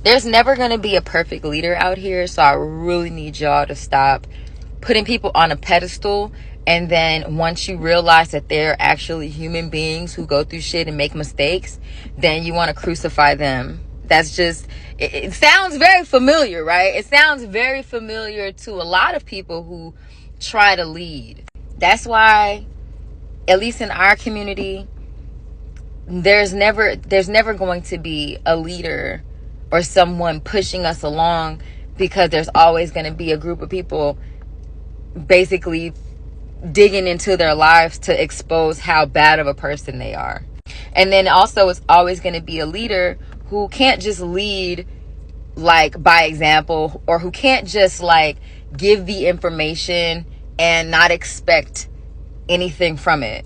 There's never going to be a perfect leader out here. So I really need y'all to stop putting people on a pedestal. And then once you realize that they're actually human beings who go through shit and make mistakes, then you want to crucify them. That's just, it sounds very familiar, right? It sounds very familiar to a lot of people who try to lead. That's why, at least in our community, there's never going to be a leader or someone pushing us along, because there's always going to be a group of people basically digging into their lives to expose how bad of a person they are. And then also, it's always going to be a leader who can't just lead like by example, or who can't just like give the information and not expect anything from it.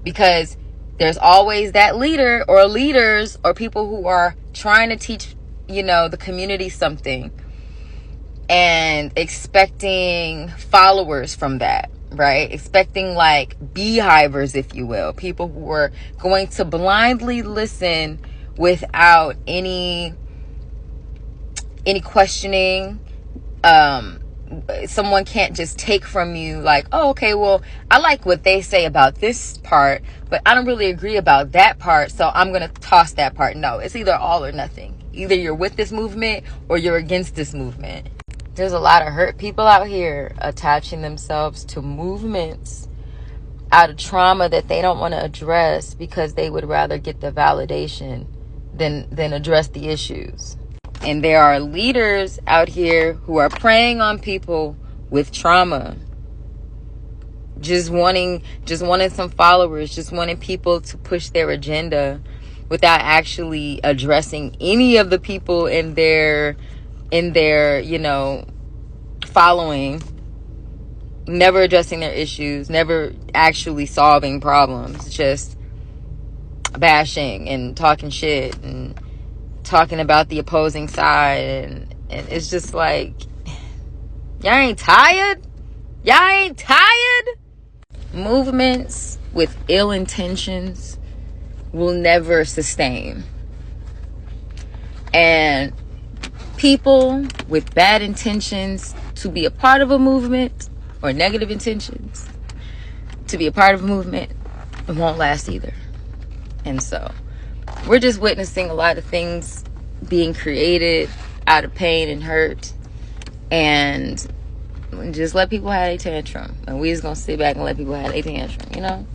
Because there's always that leader or leaders or people who are trying to teach, the community something and expecting followers from that, right? Expecting like beehivers, if you will, people who are going to blindly listen without any questioning. Someone can't just take from you like, oh, okay, well, I like what they say about this part, but I don't really agree about that part, so I'm going to toss that part. No, it's either all or nothing. Either you're with this movement or you're against this movement. There's a lot of hurt people out here attaching themselves to movements out of trauma that they don't want to address, because they would rather get the validation than address the issues. And there are leaders out here who are preying on people with trauma, just wanting some followers, just wanting people to push their agenda without actually addressing any of the people in their following, never addressing their issues, never actually solving problems, just bashing and talking shit and talking about the opposing side. And it's just like, y'all ain't tired? Movements with ill intentions will never sustain. And people with bad intentions to be a part of a movement, or negative intentions to be a part of a movement, it won't last either. And so we're just witnessing a lot of things being created out of pain and hurt, and just let people have a tantrum, and we just gonna sit back and let people have a tantrum,